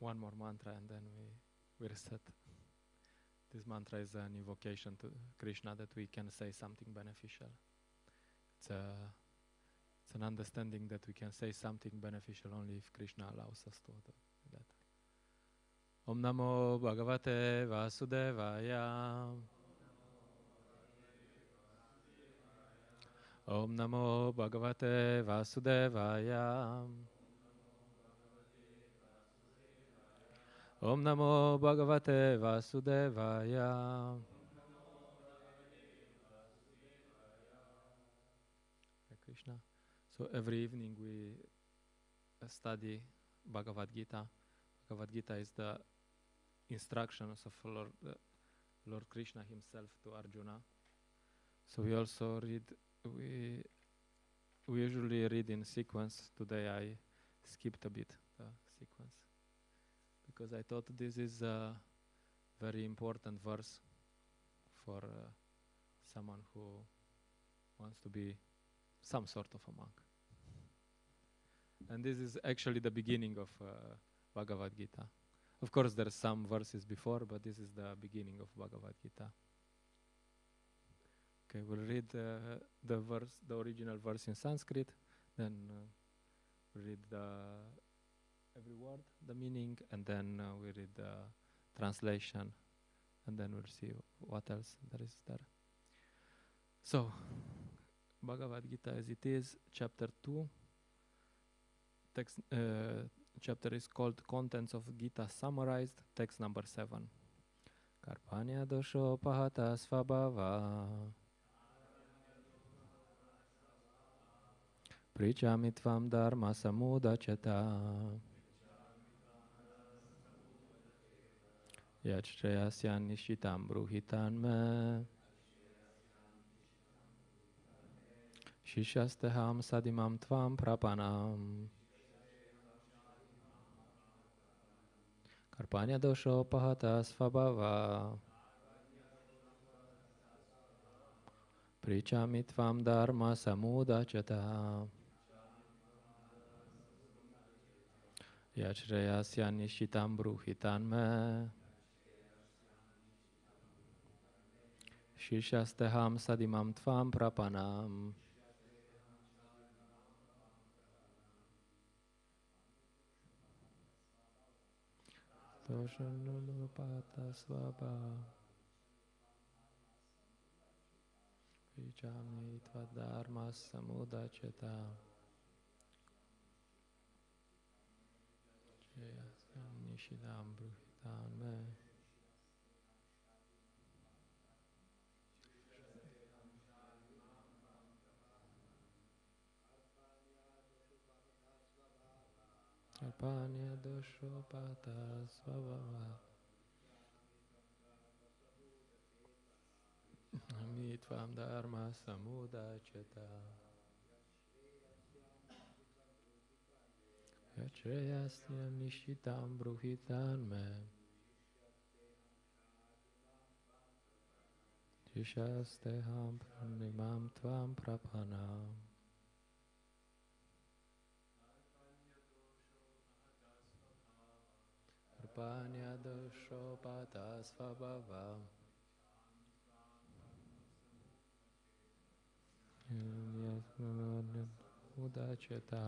one more mantra and then we reset. This mantra is an invocation to Krishna that we can say something beneficial. It's an understanding that we can say something beneficial only if Krishna allows us to do that. Om Namo Bhagavate Vasudevaya. Om Namo Bhagavate Vasudevaya. Om Namo Bhagavate Vasudevaya. Hare Krishna. So every evening we study Bhagavad Gita. Bhagavad Gita is the instructions of Lord Krishna himself to Arjuna. So we also read, we usually read in sequence. Today I skipped a bit the sequence because I thought this is a very important verse for someone who wants to be some sort of a monk. And this is actually the beginning of Bhagavad Gita. Of course, there are some verses before, but this is the beginning of Bhagavad Gita. Okay, we'll read the original verse in Sanskrit, then read every word, the meaning, and then we read the translation, and then we'll see what else there is there. So, Bhagavad Gita as it is, chapter 2. Text chapter is called Contents of Gita Summarized, text number 7. Karpanya dosho pahata svabhava Pričami tvam dharma samudachata Yachreyasyan nishitam bruhitan me Shishasteham sadimam tvam prapanam Karpanya dosho pahata svabhava Pričami tvam dharma samudachata Yachreyasya nishitam bruhitan me Shishasteham sadimam tvam prapanam Doshanulupata svabhava Pričami tva dharma samudachata Nishidam bruhitan me Karpanya dosho pata svabhava Amitvam dharma samudachata Yachreyasya nishitam bruhitan me Shishasteham pranimam tvam prapanam Karpanya dosho pata svabhava Udachata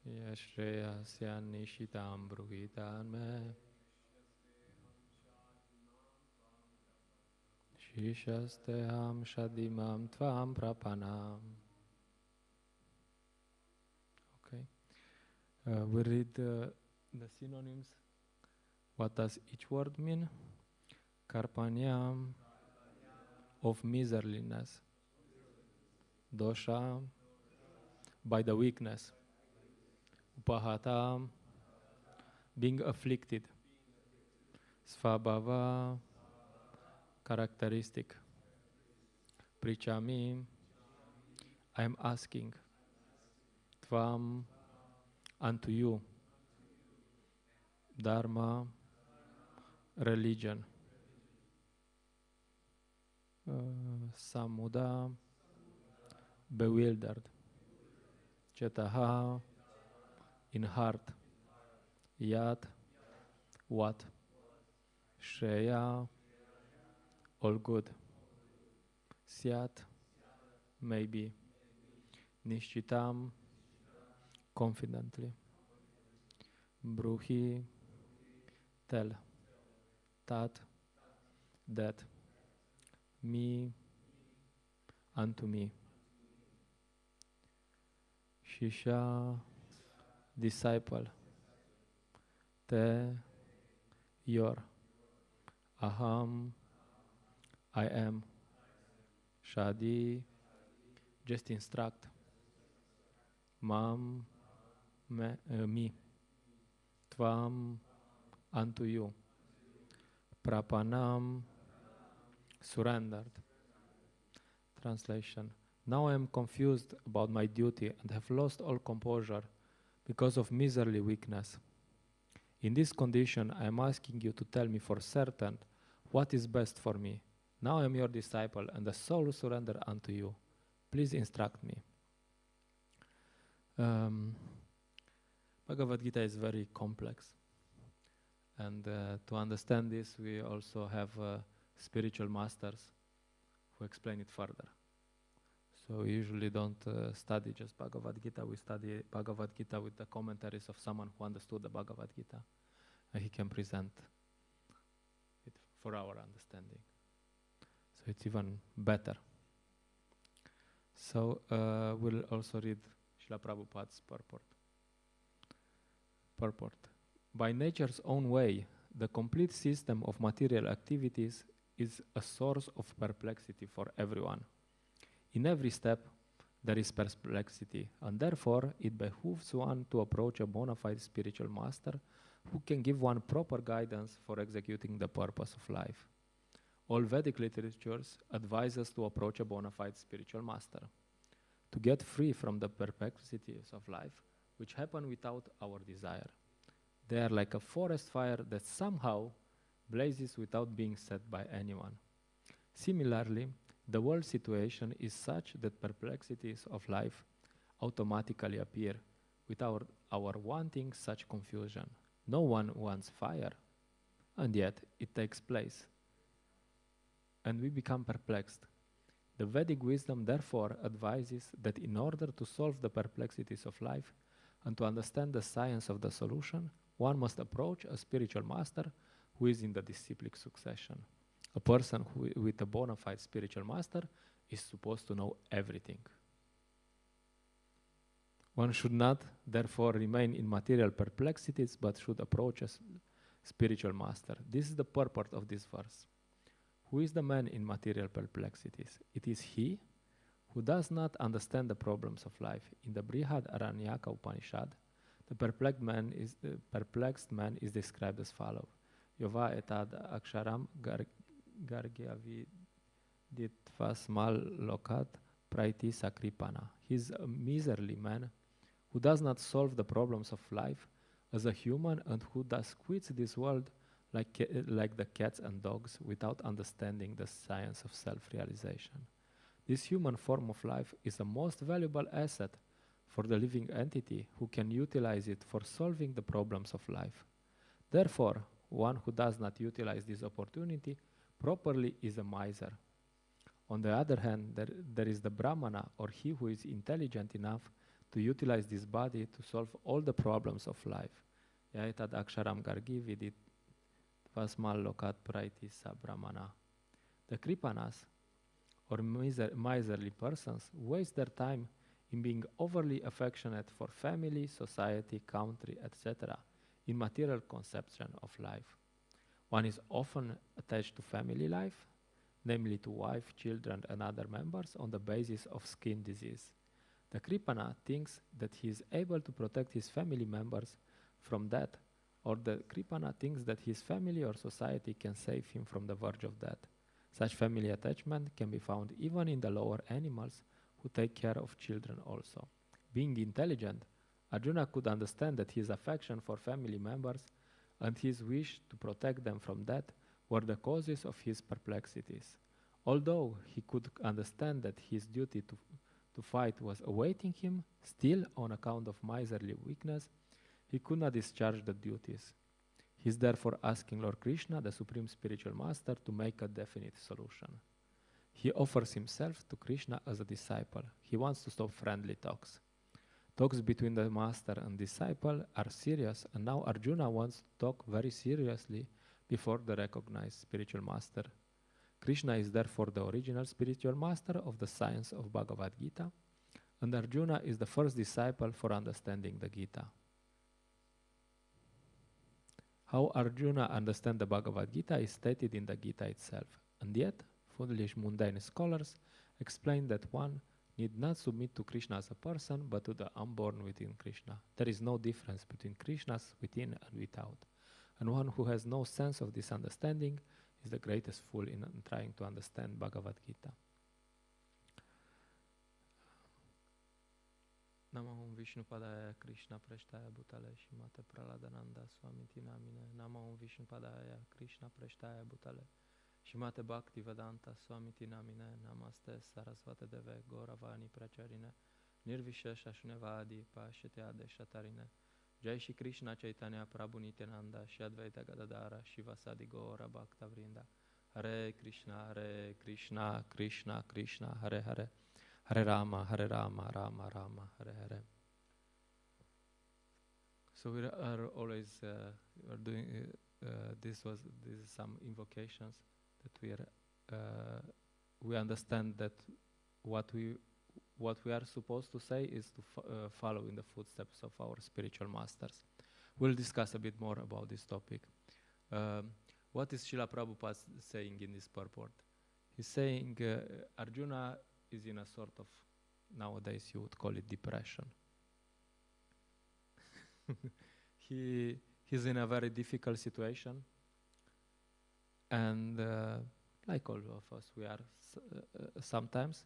Yashreyasya nishitam bruhitan me Shishasteham shadimam tvam prapanam. Okay. We read the synonyms. What does each word mean? Karpanyam, of miserliness. Dosha, by the weakness. Upahata, being afflicted. Svabhava, characteristic. Pričami, I am asking. Tvam, unto you. Dharma, religion. Samuda, bewildered. Chetaha, in heart. Yat, what? Shreya, all good. Syat, maybe. Nishchitam, confidently. Bruhi, tell. Tat, that. Me, unto me. Shisha, disciple. Te, your. Aham, I am. Shadi, just instruct. Mam, me. Tvam, unto you. Prapanam, surrendered. Translation. Now I am confused about my duty and have lost all composure because of miserly weakness. In this condition, I am asking you to tell me for certain what is best for me. Now I am your disciple and the soul surrender unto you. Please instruct me. Bhagavad Gita is very complex. And to understand this, we also have spiritual masters who explain it further. So we usually don't study just Bhagavad Gita. We study Bhagavad Gita with the commentaries of someone who understood the Bhagavad Gita. And he can present it for our understanding. So it's even better. So we'll also read Srila Prabhupada's purport. By nature's own way, the complete system of material activities is a source of perplexity for everyone. In every step, there is perplexity, and therefore it behooves one to approach a bona fide spiritual master who can give one proper guidance for executing the purpose of life. All Vedic literatures advise us to approach a bona fide spiritual master, to get free from the perplexities of life, which happen without our desire. They are like a forest fire that somehow blazes without being set by anyone. Similarly, the world situation is such that perplexities of life automatically appear without our wanting such confusion. No one wants fire, and yet it takes place, and we become perplexed. The Vedic wisdom therefore advises that in order to solve the perplexities of life and to understand the science of the solution, one must approach a spiritual master who is in the disciplic succession. A person with a bona fide spiritual master is supposed to know everything. One should not, therefore, remain in material perplexities, but should approach a spiritual master. This is the purport of this verse. Who is the man in material perplexities? It is he who does not understand the problems of life. In the Brihad Aranyaka Upanishad, the perplexed man is described as follows. Yova etad aksharam gargyavidit vasmal lokat praiti sakripana. He is a miserly man who does not solve the problems of life as a human and who thus quits this world like the cats and dogs without understanding the science of self-realization. This human form of life is the most valuable asset for the living entity who can utilize it for solving the problems of life. Therefore, one who does not utilize this opportunity properly is a miser. On the other hand, there is the Brahmana, or he who is intelligent enough to utilize this body to solve all the problems of life. Yaitad aksharam gargi vidit vasmal lokat praiti sa Brahmana. The Kripanas, or miserly persons, waste their time in being overly affectionate for family, society, country, etc., in material conception of life. One is often attached to family life, namely to wife, children, and other members, on the basis of skin disease. The Kripana thinks that he is able to protect his family members from death, or the Kripana thinks that his family or society can save him from the verge of death. Such family attachment can be found even in the lower animals who take care of children also. Being intelligent, Arjuna could understand that his affection for family members and his wish to protect them from death were the causes of his perplexities. Although he could understand that his duty to fight was awaiting him, still, on account of miserly weakness, he could not discharge the duties. He is therefore asking Lord Krishna, the Supreme Spiritual Master, to make a definite solution. He offers himself to Krishna as a disciple. He wants to stop friendly talks. Talks between the master and disciple are serious, and now Arjuna wants to talk very seriously before the recognized spiritual master. Krishna is therefore the original spiritual master of the science of Bhagavad Gita, and Arjuna is the first disciple for understanding the Gita. How Arjuna understands the Bhagavad Gita is stated in the Gita itself, and yet foolish mundane scholars explain that one need not submit to Krishna as a person, but to the unborn within Krishna. There is no difference between Krishnas within and without. And one who has no sense of this understanding is the greatest fool in trying to understand Bhagavad Gita. Namahum Vishnupadaya Krishna Prashtaya Bhutale Shimate Praladananda Swamiti Namine. Namahum Vishnupadaya Krishna Prashtaya Bhutale Shimate Bhakti Vedanta Swamiti Namine. Namaste Sarasvate Deve Gauravani Pracharine Nirvishesha Shnevadi Pashete Adeshatarine. Jai Shri Krishna Chaitanya Prabhu Nityananda Shri Advaita Gadadara Shivasadi Gaura Bhakta Vrinda. Hare Krishna Krishna Krishna Hare Hare Hare Rama Rama Rama Hare Hare. So we are always we're doing this is some invocations that we understand that what we are supposed to say is to follow in the footsteps of our spiritual masters. We'll discuss a bit more about this topic. What is Srila Prabhupada saying in this purport? He's saying Arjuna is in a sort of, nowadays you would call it depression. He's in a very difficult situation, and like all of us, we are sometimes,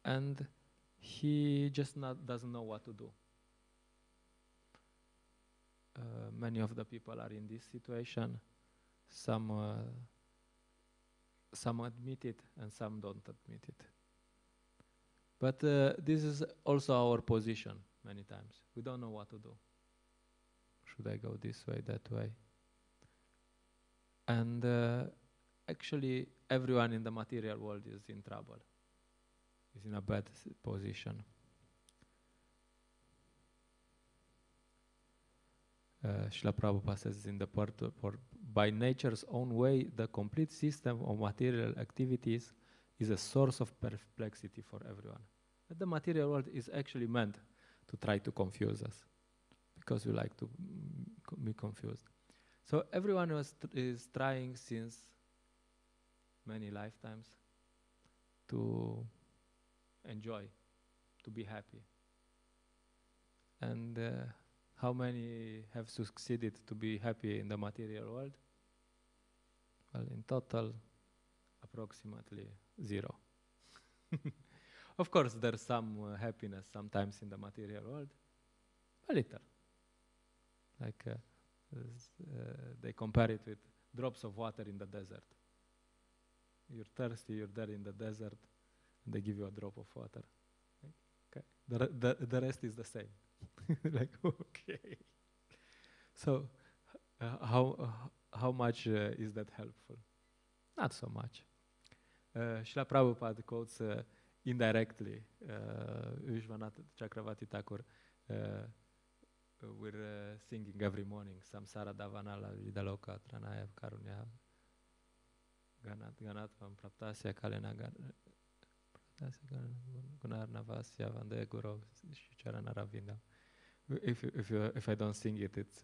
and he just doesn't know what to do. Many of the people are in this situation. Some admit it, and some don't admit it. But this is also our position many times. We don't know what to do. Should I go this way, that way? And actually, everyone in the material world is in trouble, is in a bad position. Srila Prabhupada says in the part, by nature's own way, the complete system of material activities is a source of perplexity for everyone. But the material world is actually meant to try to confuse us, because we like to be confused. So everyone is trying since many lifetimes to enjoy, to be happy. And how many have succeeded to be happy in the material world? Well, in total, approximately 0. Of course, there's some happiness sometimes in the material world, a little. Like they compare it with drops of water in the desert. You're thirsty, you're there in the desert, and they give you a drop of water. Okay. The rest is the same. Like, okay. So, how much is that helpful? Not so much. Srila Prabhupada quotes indirectly Vishwanath Chakravarti Thakur. We're singing every morning Samsara Davanala Vidaloka Tranaya Karunya Ganatvam Praptasya Kalena Gunarnavasya Vande Guru Charana Ravinda. If I don't sing it, it's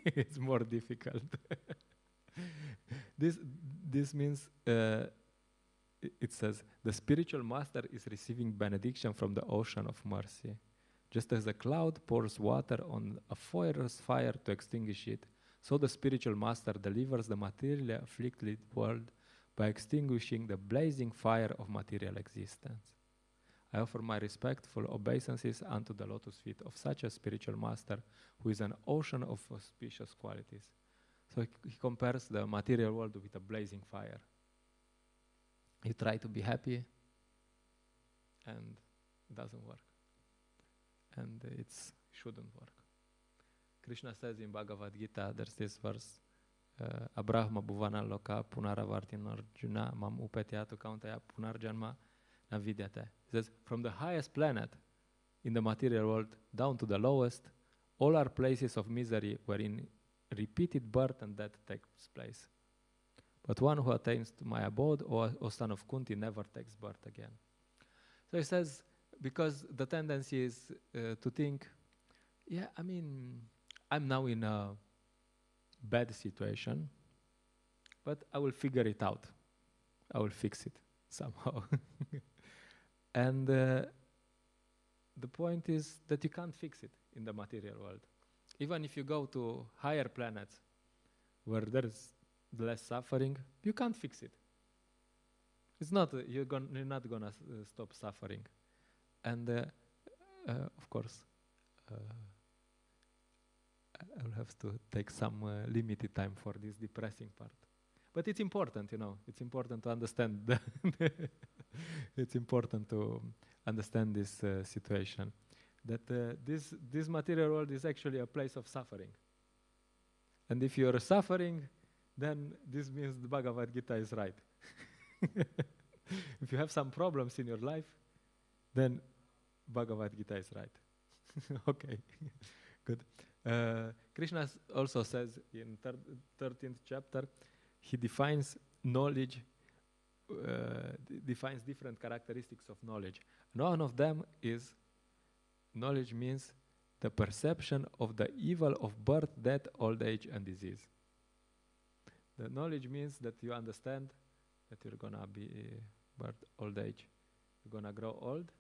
it's more difficult. This means it says the spiritual master is receiving benediction from the ocean of mercy. Just as a cloud pours water on a forest fire to extinguish it, so the spiritual master delivers the materially afflicted world by extinguishing the blazing fire of material existence. I offer my respectful obeisances unto the lotus feet of such a spiritual master who is an ocean of auspicious qualities. So he compares the material world with a blazing fire. You try to be happy, and doesn't work. And it shouldn't work. Krishna says in Bhagavad Gita, there's this verse, Abrahma bhuvana loka punaravartin arjuna mam upetyatu kauntaya punarjanma navidyate. He says, from the highest planet in the material world down to the lowest, all are places of misery wherein repeated birth and death takes place. But one who attains to my abode, O son of Kunti, never takes birth again. So he says, because the tendency is to think, yeah, I mean, I'm now in a bad situation, but I will figure it out. I will fix it somehow. And the point is that you can't fix it in the material world. Even if you go to higher planets where there is less suffering, you can't fix it. It's not, you're not gonna stop suffering. And of course, I'll have to take some limited time for this depressing part. But it's important, you know, it's important to understand it's important to understand this situation. That this material world is actually a place of suffering. And if you're suffering, then this means the Bhagavad Gita is right. If you have some problems in your life, then Bhagavad Gita is right. Okay, good. Krishna also says in 13th chapter, he defines knowledge, defines different characteristics of knowledge. And one of them is knowledge means the perception of the evil of birth, death, old age, and disease. The knowledge means that you understand that you're gonna be birth, old age. You're gonna grow old,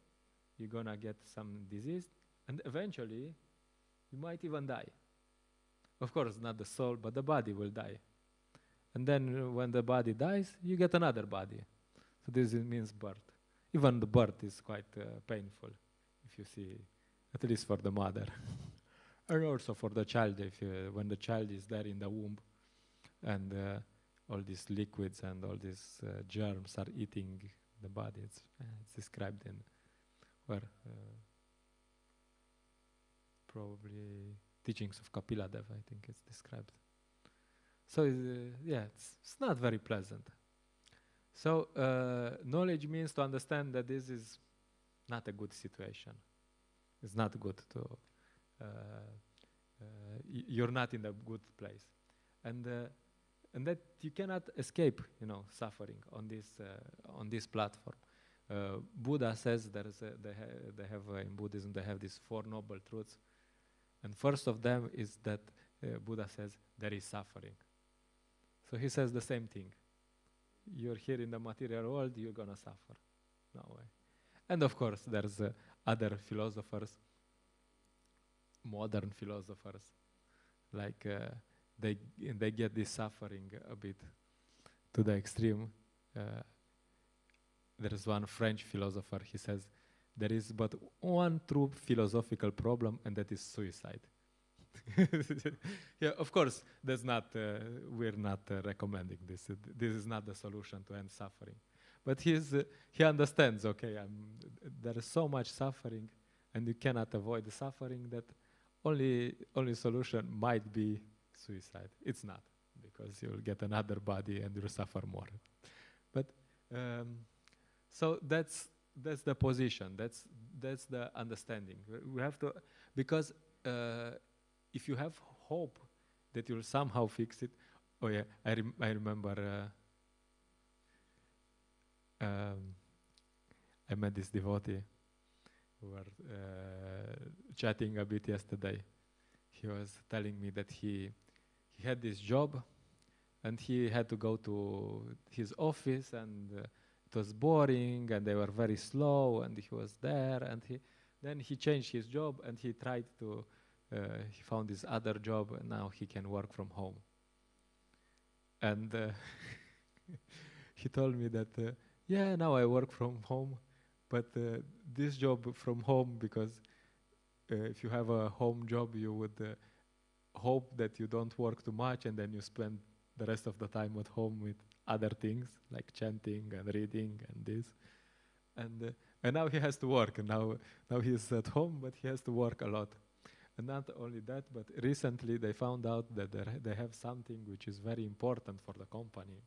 you're gonna get some disease, and eventually you might even die. Of course, not the soul, but the body will die. And then when the body dies, you get another body. So this means birth. Even the birth is quite painful, if you see, at least for the mother. And also for the child, when the child is there in the womb, and all these liquids and all these germs are eating the body. It's described in where probably teachings of Kapila Dev, I think it's described. So yeah, it's not very pleasant. So knowledge means to understand that this is not a good situation. It's not good to, you're not in a good place. And that you cannot escape, you know, suffering on this platform. Buddha says they have in Buddhism they have these 4 noble truths, and first of them is that Buddha says there is suffering. So he says the same thing. You're here in the material world, you're gonna suffer. No way. And of course, there's other philosophers, modern philosophers, like. They get this suffering a bit to the extreme. There is one French philosopher, he says, there is but one true philosophical problem, and that is suicide. Yeah, of course, that's not, we're not recommending this. This is not the solution to end suffering. But he understands, okay, there is so much suffering, and you cannot avoid the suffering, that only solution might be suicide. It's not, because you'll get another body and you'll suffer more. But so that's the position. That's the understanding. We have to, because if you have hope that you'll somehow fix it. Oh yeah, I remember. I met this devotee. We were chatting a bit yesterday. He was telling me that he had this job, and he had to go to his office, and it was boring, and they were very slow, and he was there, and then he changed his job, and he tried to, he found this other job, and now he can work from home. And he told me that, yeah, now I work from home, but this job from home, because if you have a home job, you would hope that you don't work too much, and then you spend the rest of the time at home with other things like chanting and reading and this. And And now he has to work. And now he's at home, but he has to work a lot. And not only that, but recently they found out that they have something which is very important for the company.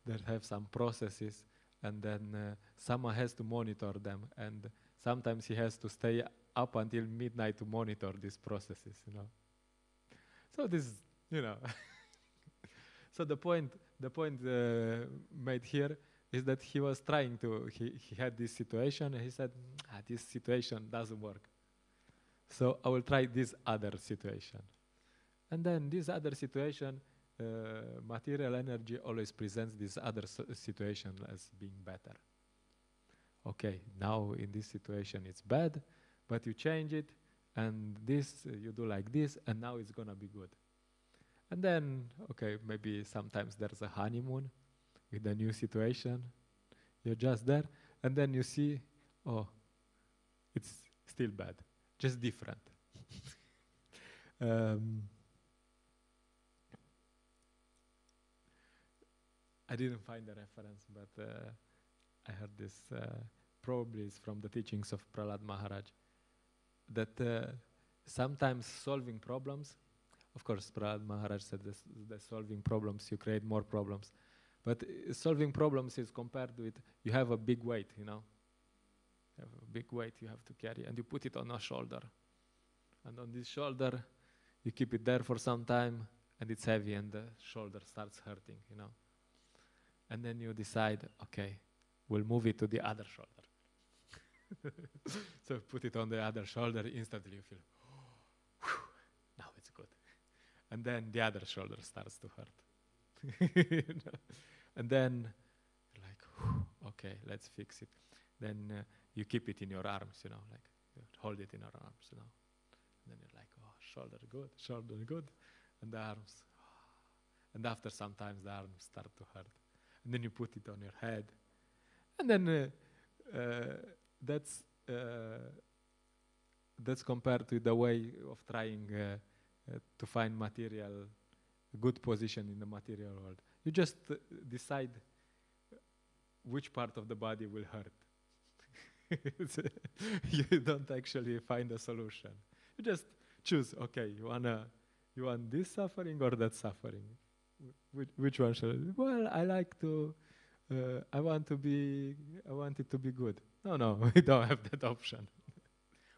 They have some processes, and then someone has to monitor them. And sometimes he has to stay up until midnight to monitor these processes, So this, So the point made here is that he was trying to, he had this situation, and he said, this situation doesn't work. So I will try this other situation. And then this other situation, material energy always presents this other situation as being better. Okay, now in this situation it's bad, but you change it, and this, you do like this, and now it's gonna be good. And then, okay, maybe sometimes there's a honeymoon with a new situation. You're just there, and then you see, oh, it's still bad, just different. I didn't find the reference, but I heard this, probably it's from the teachings of Prahlad Maharaj, that sometimes solving problems, of course, Prahlad Maharaj said this, that solving problems, you create more problems. But solving problems is compared with, you have a big weight, You have a big weight you have to carry, and you put it on a shoulder. And on this shoulder, you keep it there for some time, and it's heavy, and the shoulder starts hurting, And then you decide, okay, we'll move it to the other shoulder. So put it on the other shoulder, instantly you feel, now it's good. And then the other shoulder starts to hurt. And then you're like, okay, let's fix it. Then you keep it in your arms, like you hold it in your arms, And then you're like, shoulder good, and the arms. And after some time, the arms start to hurt. And then you put it on your head. And then that's compared to the way of trying to find good position in the material world. You just decide which part of the body will hurt. You don't actually find a solution. You just choose, okay, you want this suffering or that suffering? Which one shall I do? Well, I want it to be good. No, we don't have that option.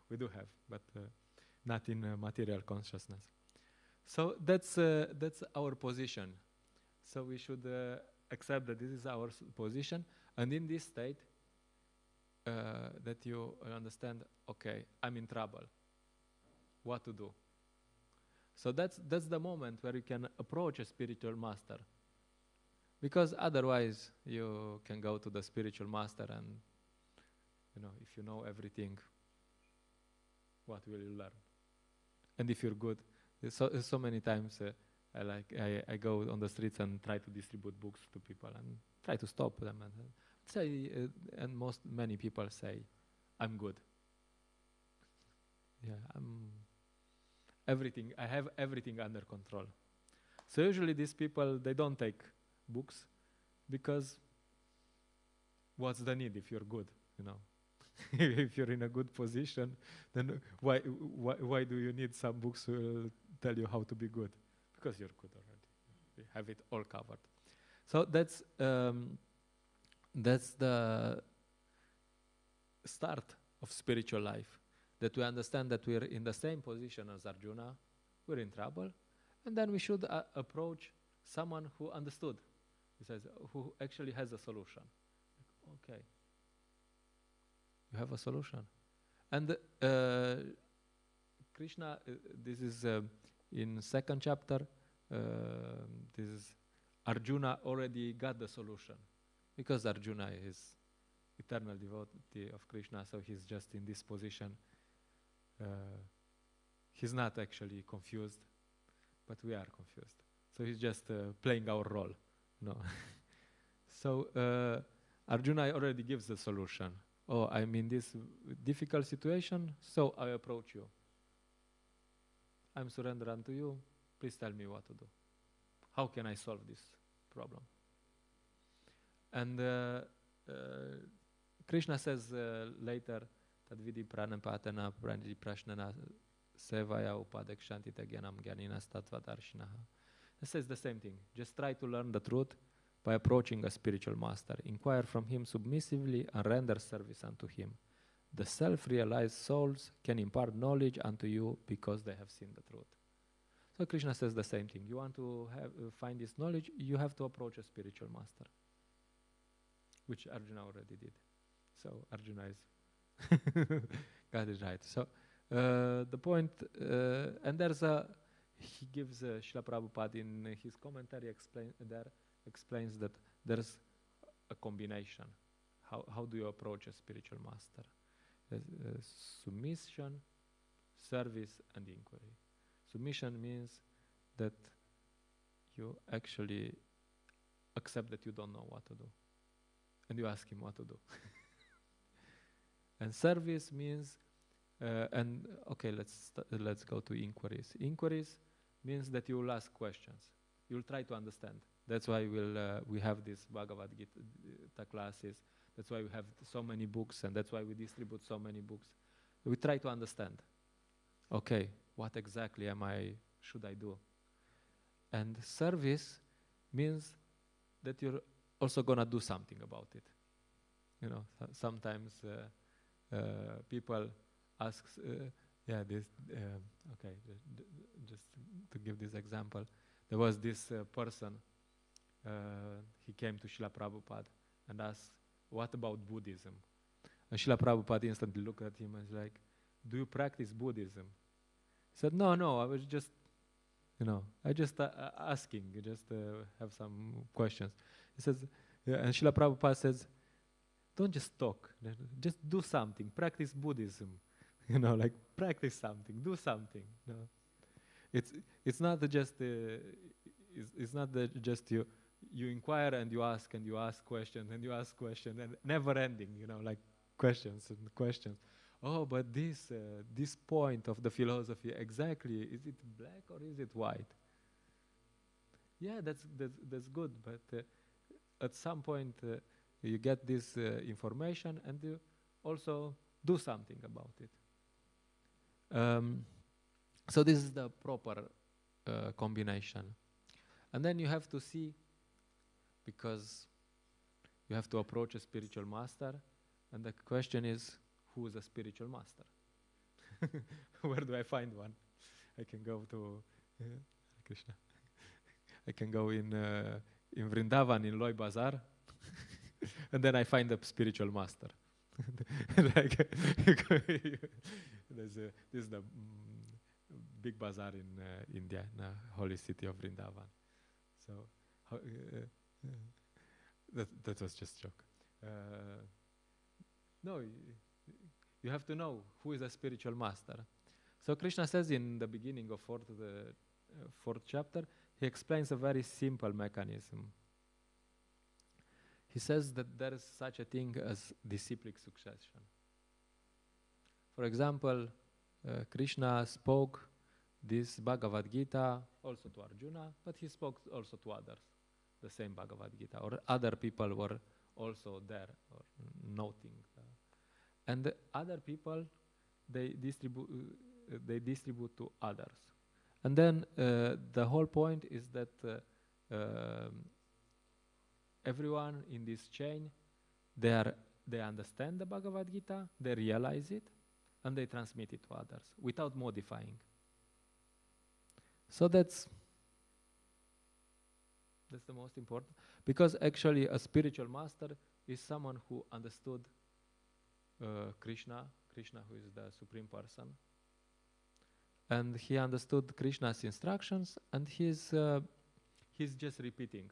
We do have, but not in material consciousness. So that's our position. So we should accept that this is our position, and in this state, that you understand, okay, I'm in trouble. What to do? So that's the moment where you can approach a spiritual master. Because otherwise, you can go to the spiritual master and, if you know everything, what will you learn? And if you're good, so many times I go on the streets and try to distribute books to people and try to stop them and say, and many people say, I'm good. Yeah, I have everything under control. So usually these people, they don't take books because what's the need if you're good, If you're in a good position, then why do you need some books to tell you how to be good? Because you're good already. You have it all covered. So that's the start of spiritual life. That we understand that we're in the same position as Arjuna, we're in trouble, and then we should approach someone who understood. He says, who actually has a solution. Okay. You have a solution. And Krishna, this is in second chapter, this is Arjuna already got the solution. Because Arjuna is eternal devotee of Krishna, so he's just in this position. He's not actually confused, but we are confused. So he's just playing our role. No. So Arjuna already gives the solution. Oh, I'm in this difficult situation, so I approach you. I'm surrendered unto you. Please tell me what to do. How can I solve this problem? And Krishna says later, Tadvidi pranapatana pranidi prashnana sevaya upadekshanti tagyanam gyanina statvadarshinaha. It says the same thing. Just try to learn the truth by approaching a spiritual master. Inquire from him submissively and render service unto him. The self-realized souls can impart knowledge unto you because they have seen the truth. So Krishna says the same thing. You want to find this knowledge, you have to approach a spiritual master, which Arjuna already did. So Arjuna is got it right. So the point, and there's he gives Srila Prabhupada in his commentary explains that there's a combination. How do you approach a spiritual master? Submission, service, and inquiry. Submission means that you actually accept that you don't know what to do, and you ask him what to do. And service means, let's go to inquiries. Inquiries means that you will ask questions. You will try to understand. That's why we have these Bhagavad Gita classes. That's why we have so many books, and that's why we distribute so many books. We try to understand. Okay, what exactly should I do? And service means that you're also gonna do something about it. You know, sometimes people ask, just to give this example, there was this person. He came to Srila Prabhupada and asked, "What about Buddhism?" And Srila Prabhupada instantly looked at him and was like, "Do you practice Buddhism?" He said, No, I was just, asking, just have some questions. He says, and Srila Prabhupada says, "Don't just talk, just do something, practice Buddhism." Practice something, do something. It's not just you inquire and you ask questions and you ask questions and never ending, questions and questions. Oh, but this point of the philosophy, exactly, is it black or is it white? Yeah, that's good, but at some point you get this information and you also do something about it. So this is the proper combination. And then you have to see, because you have to approach a spiritual master, and the question is, who is a spiritual master? Where do I find one? I can go to Hare Krishna. I can go in Vrindavan, in Loi Bazaar, and then I find a spiritual master. This is the big bazaar in India, in the holy city of Vrindavan. So that was just a joke. No, you have to know who is a spiritual master. So Krishna says in the beginning of fourth chapter, he explains a very simple mechanism. He says that there is such a thing as disciplic succession. For example, Krishna spoke this Bhagavad Gita also to Arjuna, but he spoke also to others, the same Bhagavad Gita, or other people were also there or noting. And the other people, they distribute to others. And then the whole point is that everyone in this chain, they understand the Bhagavad Gita, they realize it, and they transmit it to others without modifying. So that's the most important, because actually a spiritual master is someone who understood Krishna who is the Supreme Person, and he understood Krishna's instructions, and he's just repeating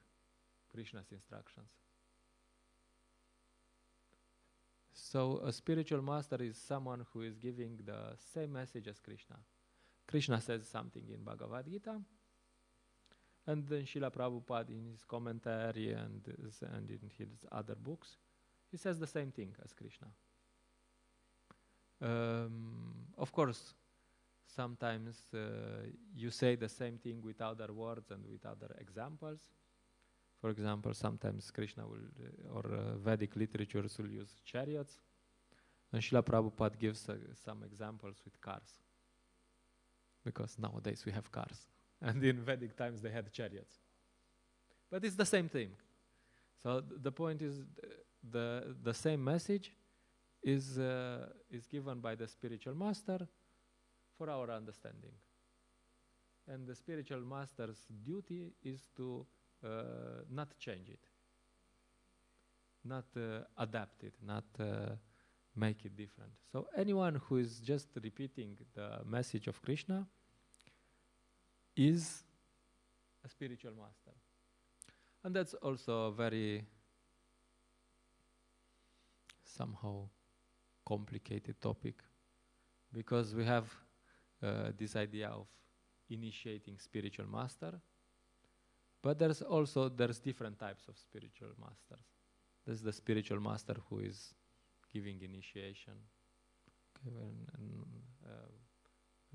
Krishna's instructions. So a spiritual master is someone who is giving the same message as Krishna. Krishna says something in Bhagavad Gita, and then Srila Prabhupada in his commentary and in his other books, he says the same thing as Krishna. Of course, sometimes you say the same thing with other words and with other examples. For example, sometimes Krishna will, or Vedic literatures will use chariots, and Srila Prabhupada gives some examples with cars, because nowadays we have cars, and in Vedic times they had chariots. But it's the same thing. So the point is, the same message is given by the spiritual master for our understanding. And the spiritual master's duty is to not change it, not adapt it, not make it different. So anyone who is just repeating the message of Krishna is a spiritual master. And that's also a very somehow complicated topic, because we have this idea of initiating spiritual master, but there's different types of spiritual masters. There's the spiritual master who is giving initiation. Okay, and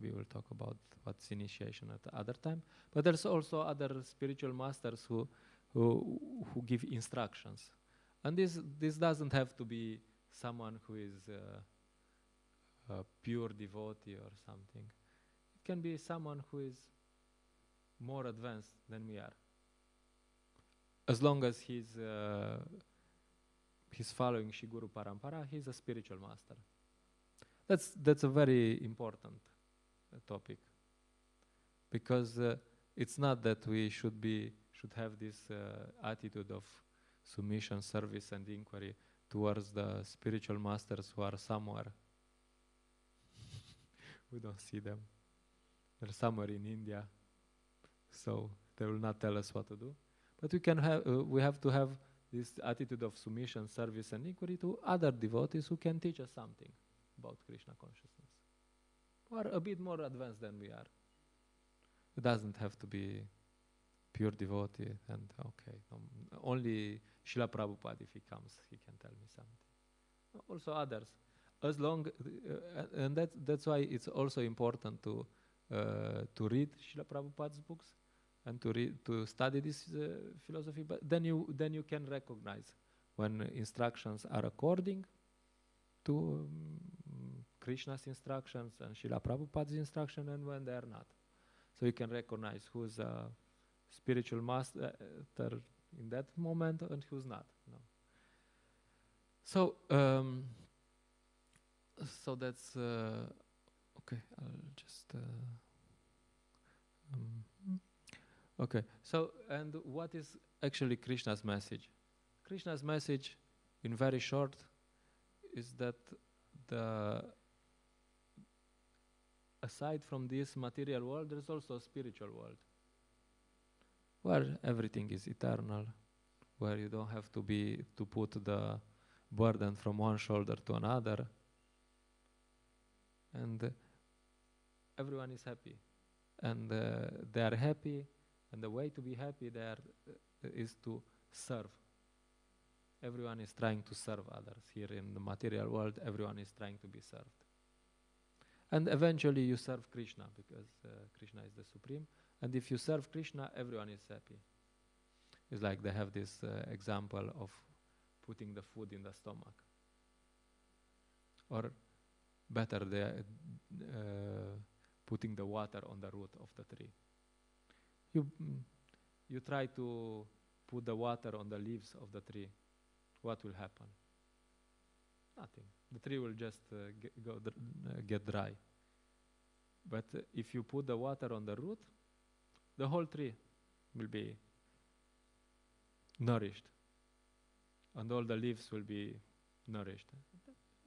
we will talk about what's initiation at the other time. But there's also other spiritual masters who give instructions, and this doesn't have to be someone who is a pure devotee or something. It can be someone who is more advanced than we are. As long as he's following Shri Guru Parampara, he's a spiritual master. That's a very important topic, because it's not that we should have this attitude of submission, service, and inquiry towards the spiritual masters who are somewhere. We don't see them. They're somewhere in India, so they will not tell us what to do. But we have to have this attitude of submission, service, and inquiry to other devotees who can teach us something about Krishna consciousness, who are a bit more advanced than we are. It doesn't have to be pure devotee, and only Srila Prabhupada, if he comes, he can tell me something. Also others, as long, and that's why it's also important to read Srila Prabhupada's books and to study this philosophy. But then you can recognize when instructions are according to Krishna's instructions and Srila Prabhupada's instruction, and when they are not. So you can recognize who's a spiritual master in that moment and who's not. No. So so that's okay. I'll just okay. So, and what is actually Krishna's message? Krishna's message, in very short, is that aside from this material world, there's also a spiritual world, where everything is eternal, where you don't have to put the burden from one shoulder to another, and everyone is happy, and they are happy, and the way to be happy there is to serve. Everyone is trying to serve others. Here in the material world, everyone is trying to be served. And eventually you serve Krishna, because Krishna is the supreme. And if you serve Krishna, everyone is happy. It's like they have this example of putting the food in the stomach. Or better, putting the water on the root of the tree. You try to put the water on the leaves of the tree. What will happen? Nothing. The tree will just get dry. But if you put the water on the root, the whole tree will be nourished, and all the leaves will be nourished.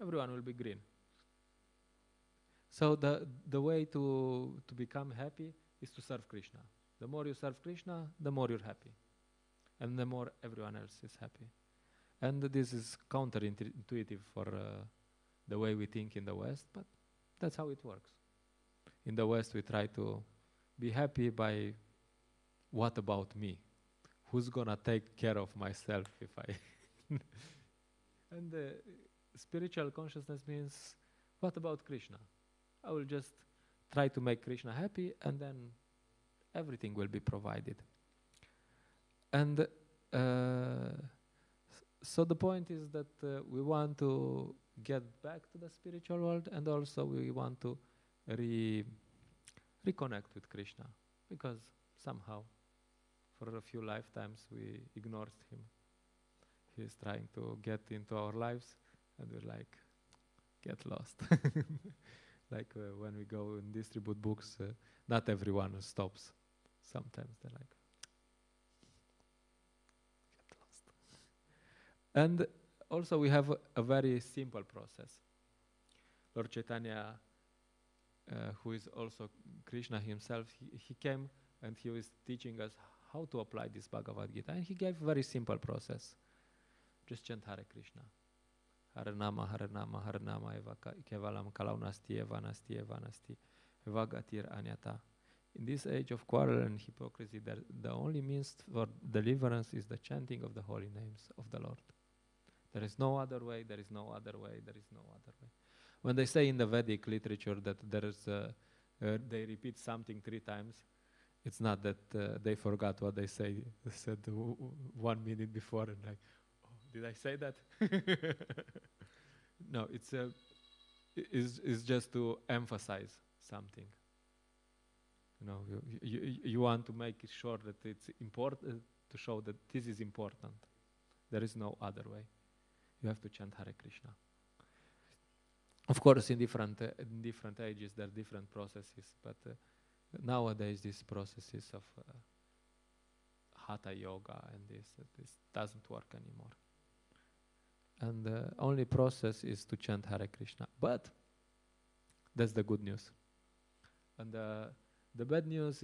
Everyone will be green. So the way to become happy is to serve Krishna. The more you serve Krishna, the more you're happy, and the more everyone else is happy. And this is counterintuitive for the way we think in the West, but that's how it works. In the West, we try to be happy by, what about me? Who's gonna take care of myself if I... And spiritual consciousness means, what about Krishna? I will just try to make Krishna happy, and then everything will be provided. And so the point is that we want to get back to the spiritual world, and also we want to reconnect with Krishna, because somehow for a few lifetimes we ignored him. He is trying to get into our lives, and we're like, get lost. Like when we go and distribute books, not everyone stops. Sometimes they're like, get lost. And also we have a very simple process. Lord Chaitanya, who is also Krishna himself, he came and he was teaching us how to apply this Bhagavad Gita. And he gave a very simple process. Just chant Hare Krishna. Hare Nama, Hare Nama, Hare Nama, Eva Kevalam Kalau Nasti, Eva Nasti, Eva Nasti, Eva Gatir Anyata. In this age of quarrel and hypocrisy, the only means for deliverance is the chanting of the holy names of the Lord. There is no other way, there is no other way, there is no other way. When they say in the Vedic literature that there is they repeat something 3 times, it's not that they forgot what they said 1 minute before and like, oh, did I say that? No, it's just to emphasize something. You know, you want to make it sure that it's important, to show that this is important. There is no other way. You have to chant Hare Krishna. Of course, in different ages, there are different processes, but nowadays these processes of Hatha Yoga and this doesn't work anymore. And the only process is to chant Hare Krishna. But that's the good news. And the bad news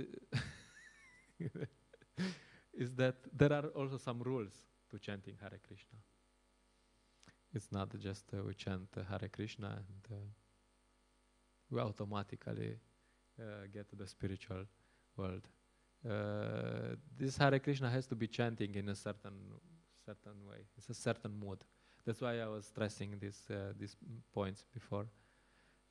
is that there are also some rules to chanting Hare Krishna. It's not just we chant Hare Krishna and we automatically get to the spiritual world. This Hare Krishna has to be chanting in a certain way. It's a certain mood. That's why I was stressing these points before.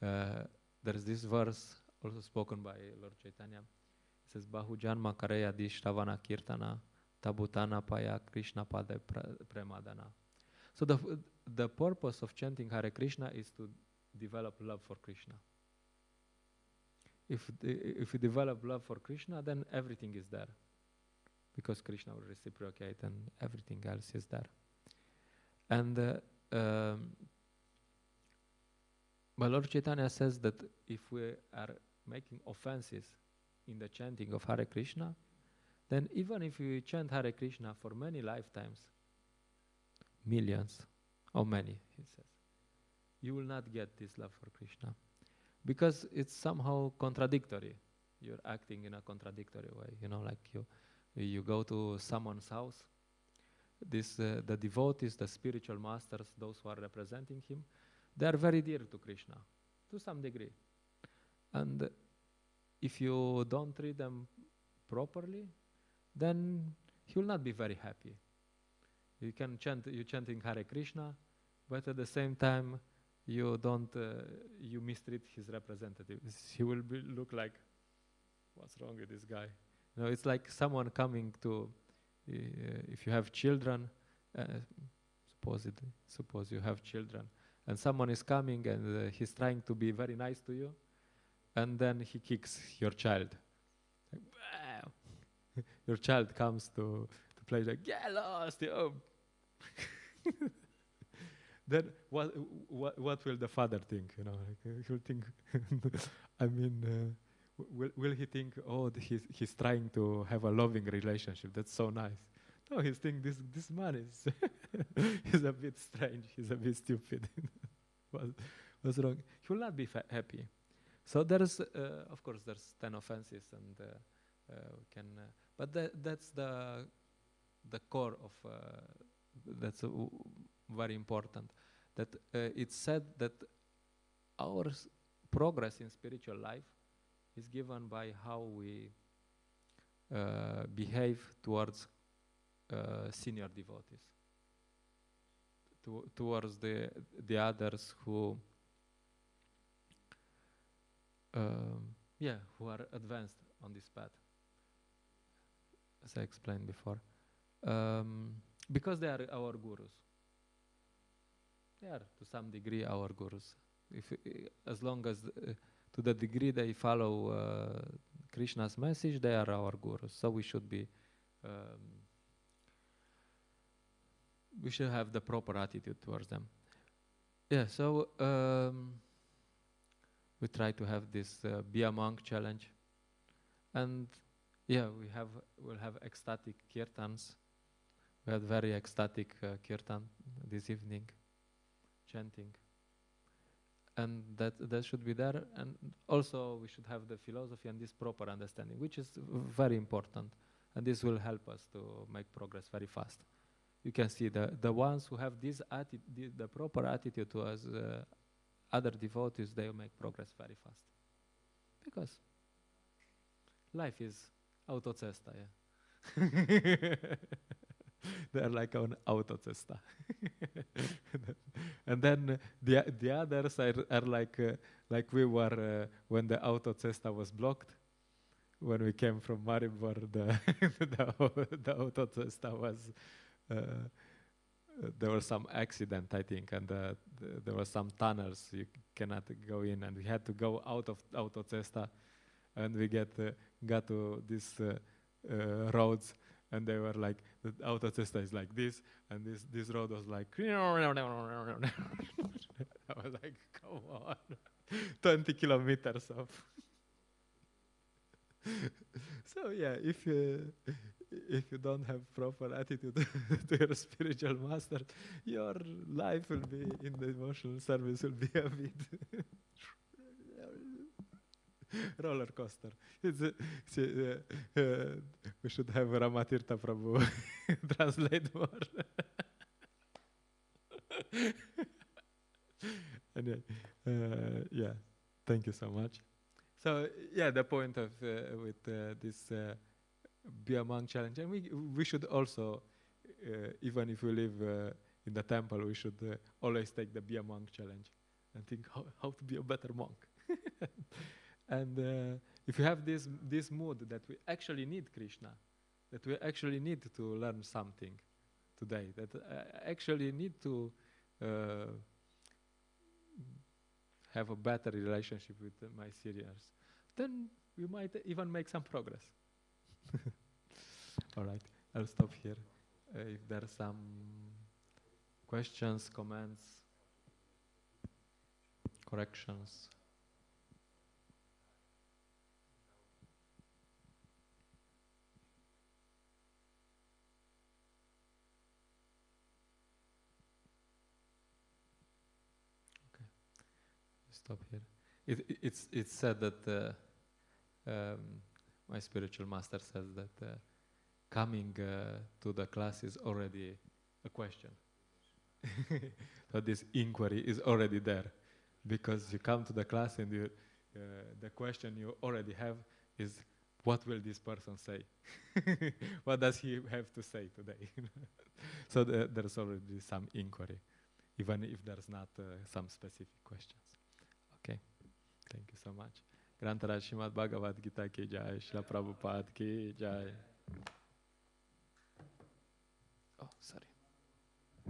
There's this verse also spoken by Lord Chaitanya. It says, Bahu Janma Kareya Dishravana Kirtana Tabutana Paya Krishna Pade Premadana. So the purpose of chanting Hare Krishna is to develop love for Krishna. If you develop love for Krishna, then everything is there, because Krishna will reciprocate and everything else is there. And but Lord Chaitanya says that if we are making offenses in the chanting of Hare Krishna, then even if we chant Hare Krishna for many lifetimes, millions or many, he says, you will not get this love for Krishna, because it's somehow contradictory. You're acting in a contradictory way. You know, like you go to someone's house. The devotees, the spiritual masters, those who are representing him, they are very dear to Krishna, to some degree. And if you don't treat them properly, then he will not be very happy. You chanting Hare Krishna, but at the same time, you mistreat his representatives. He will look like, what's wrong with this guy? You know, it's like someone coming to, if you have children, suppose you have children, and someone is coming and he's trying to be very nice to you, and then he kicks your child. Like, wow. Your child comes to play like, get lost, yo. Then what will the father think? You know, like, he'll think. I mean, will he think, oh, he's trying to have a loving relationship? That's so nice. No, he's thinking this man is he's a bit strange. He's a bit stupid. What's wrong? He will not be happy. So there's, of course, there's 10 offenses, and but that's the core of. That's very important. That it's said that our progress in spiritual life is given by how we behave towards senior devotees, towards the others who are advanced on this path, as I explained before. because they are our gurus. They are to some degree our gurus. As long as to the degree they follow Krishna's message, they are our gurus. So we should be, we should have the proper attitude towards them. Yeah. So we try to have this be a monk challenge, and yeah, we'll have ecstatic kirtans. We had very ecstatic kirtan this evening, chanting. And that should be there. And also we should have the philosophy and this proper understanding, which is very important. And this will help us to make progress very fast. You can see the ones who have this the proper attitude towards other devotees, they will make progress very fast. Because life is autocesta, yeah. They're like an autocesta. And then the others are like we were when the autocesta was blocked. When we came from Maribor, the autocesta was there was some accident, I think, and there were some tunnels you cannot go in, and we had to go out of autocesta, and we got to these roads. And they were like, the autocesta is like this, and this road was like, I was like, come on, 20 kilometers of. So yeah, if you don't have proper attitude to your spiritual master, your life will be in the emotional service will be a bit roller coaster. We should have Ramatirtha Prabhu translate more. Anyway, yeah, thank you so much. So yeah, the point of with this be a monk challenge, and we should also, even if we live in the temple, we should always take the be a monk challenge and think how to be a better monk. And if you have this mood that we actually need Krishna, that we actually need to learn something today, that I actually need to have a better relationship with my seniors, then we might even make some progress. All right, I'll stop here. If there are some questions, comments, corrections. Stop here. It's said that my spiritual master says that coming to the class is already a question. So this inquiry is already there, because you come to the class and the question you already have is, what will this person say? What does he have to say today? So there's already some inquiry, even if there's not some specific questions. Okay, thank you so much. Grantara Srimad Bhagavad Gita ki jai, Srila Prabhupada ki jai. Oh, sorry.